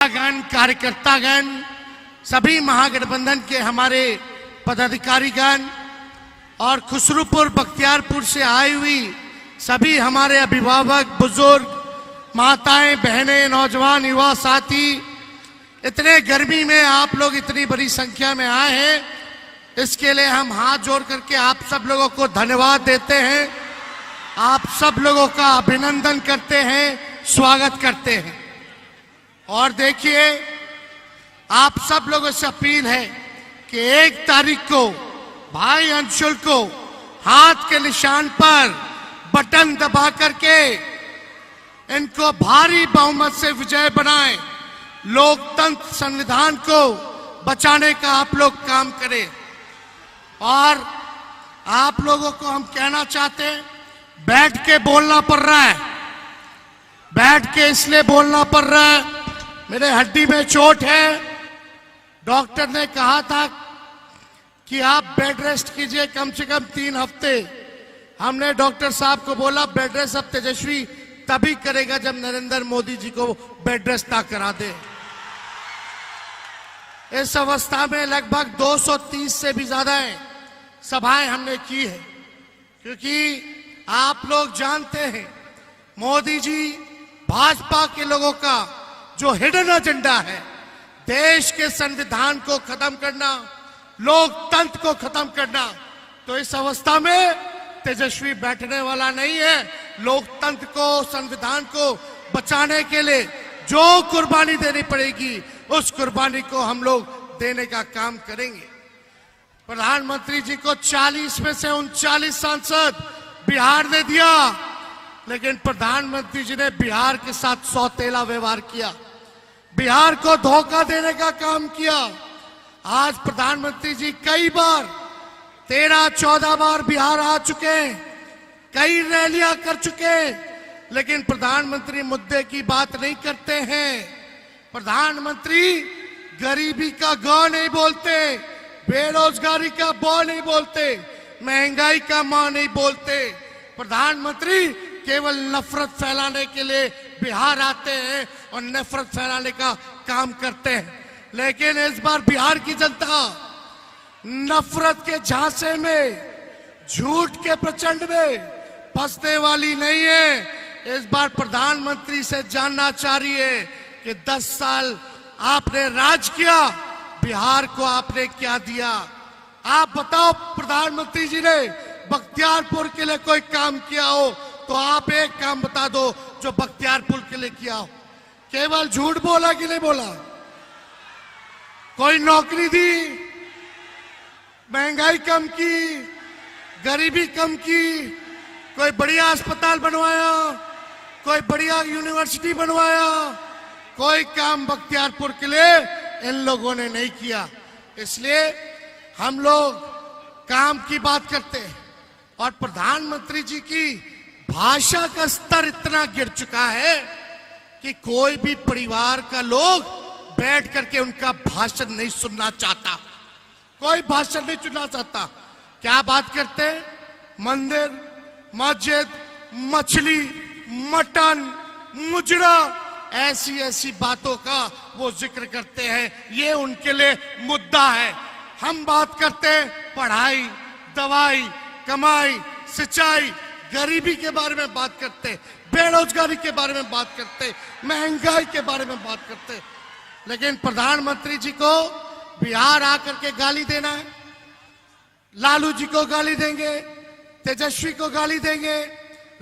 गण कार्यकर्तागण, सभी महागठबंधन के हमारे पदाधिकारीगण और खुसरूपुर बख्तियारपुर से आई हुई सभी हमारे अभिभावक, बुजुर्ग, माताएं, बहनें, नौजवान, युवा साथी, इतने गर्मी में आप लोग इतनी बड़ी संख्या में आए हैं, इसके लिए हम हाथ जोड़ करके आप सब लोगों को धन्यवाद देते हैं। आप सब लोगों का अभिनंदन करते हैं, स्वागत करते हैं। और देखिए, आप सब लोगों से अपील है कि 1 तारीख को भाई अंशुल को हाथ के निशान पर बटन दबा करके इनको भारी बहुमत से विजय बनाएं। लोकतंत्र संविधान को बचाने का आप लोग काम करें। और आप लोगों को हम कहना चाहते हैं, बैठ के बोलना पड़ रहा है, बैठ के इसलिए बोलना पड़ रहा है, मेरे हड्डी में चोट है। डॉक्टर ने कहा था कि आप बेड रेस्ट कीजिए कम से कम 3 हफ्ते। हमने डॉक्टर साहब को बोला बेड रेस्ट अब तेजस्वी तभी करेगा जब नरेंद्र मोदी जी को बेड रेस्ट ना करा दे। इस अवस्था में लगभग 230 से भी ज्यादा सभाएं हमने की है, क्योंकि आप लोग जानते हैं मोदी जी भाजपा के लोगों का जो हिडन एजेंडा है, देश के संविधान को खत्म करना, लोकतंत्र को खत्म करना, तो इस अवस्था में तेजस्वी बैठने वाला नहीं है। लोकतंत्र को, संविधान को बचाने के लिए जो कुर्बानी देनी पड़ेगी, उस कुर्बानी को हम लोग देने का काम करेंगे। प्रधानमंत्री जी को 40 में से 39 सांसद बिहार ने दिया, लेकिन प्रधानमंत्री जी ने बिहार के साथ सौतेला व्यवहार किया, बिहार को धोखा देने का काम किया। आज प्रधानमंत्री जी कई बार 13-14 बार बिहार आ चुके हैं, कई रैलियां कर चुके हैं, लेकिन प्रधानमंत्री मुद्दे की बात नहीं करते हैं। प्रधानमंत्री गरीबी का ग नहीं बोलते, बेरोजगारी का ब नहीं बोलते, महंगाई का म नहीं बोलते। प्रधानमंत्री केवल नफरत फैलाने के लिए बिहार आते हैं और नफरत फैलाने का काम करते हैं। लेकिन इस बार बिहार की जनता नफरत के झांसे में, झूठ के प्रचंड में फंसने वाली नहीं है। इस बार प्रधानमंत्री से जानना चाह रही है कि 10 साल आपने राज किया, बिहार को आपने क्या दिया। आप बताओ, प्रधानमंत्री जी ने बख्तियारपुर के लिए कोई काम किया हो तो आप एक काम बता दो जो बख्तियारपुर के लिए किया हो। केवल झूठ बोला कि नहीं बोला? कोई नौकरी दी, महंगाई कम की, गरीबी कम की, कोई बढ़िया अस्पताल बनवाया, कोई बढ़िया यूनिवर्सिटी बनवाया, कोई काम बख्तियारपुर के लिए इन लोगों ने नहीं किया। इसलिए हम लोग काम की बात करते हैं। और प्रधानमंत्री जी की भाषा का स्तर इतना गिर चुका है कि कोई भी परिवार का लोग बैठ करके उनका भाषण नहीं सुनना चाहता, कोई भाषण नहीं सुनना चाहता। क्या बात करते हैं? मंदिर, मस्जिद, मछली, मटन, मुजरा, ऐसी ऐसी बातों का वो जिक्र करते हैं, ये उनके लिए मुद्दा है। हम बात करते हैं पढ़ाई, दवाई, कमाई, सिंचाई, गरीबी के बारे में बात करते, बेरोजगारी के बारे में बात करते, महंगाई के बारे में बात करते। लेकिन प्रधानमंत्री जी को बिहार आकर के गाली देना है, लालू जी को गाली देंगे, तेजस्वी को गाली देंगे,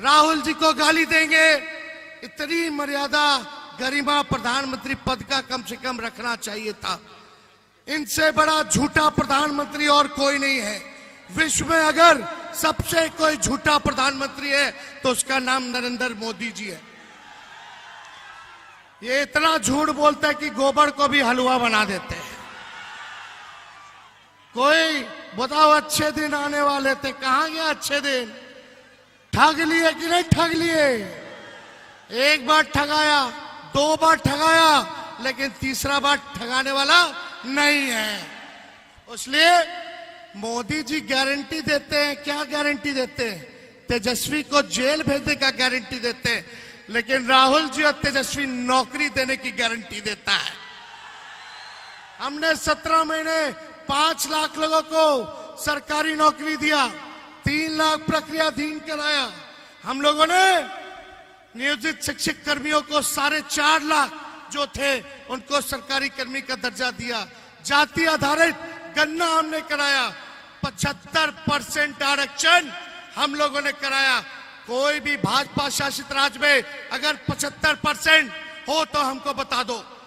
राहुल जी को गाली देंगे। इतनी मर्यादा, गरिमा प्रधानमंत्री पद का कम से कम रखना चाहिए था। इनसे बड़ा झूठा प्रधानमंत्री और कोई नहीं है। विश्व में अगर सबसे कोई झूठा प्रधानमंत्री है तो उसका नाम नरेंद्र मोदी जी है। ये इतना झूठ बोलता है कि गोबर को भी हलवा बना देते हैं। कोई बताओ, अच्छे दिन आने वाले थे, कहां गया अच्छे दिन? ठग लिए कि नहीं ठग लिए? एक बार ठगाया, 2 बार ठगाया, लेकिन तीसरा बार ठगाने वाला नहीं है। इसलिए मोदी जी गारंटी देते हैं, क्या गारंटी देते हैं? तेजस्वी को जेल भेजने का गारंटी देते हैं, लेकिन राहुल जी और तेजस्वी नौकरी देने की गारंटी देता है। हमने 17 महीने 5 लाख लोगों को सरकारी नौकरी दिया, 3 लाख प्रक्रियाधीन कराया। हम लोगों ने नियोजित शिक्षक कर्मियों को 4.5 लाख जो थे उनको सरकारी कर्मी का दर्जा दिया। जाति आधारित गणना हमने कराया, 75% आरक्षण हम लोगों ने कराया। कोई भी भाजपा शासित राज्य में अगर 75% हो तो हमको बता दो।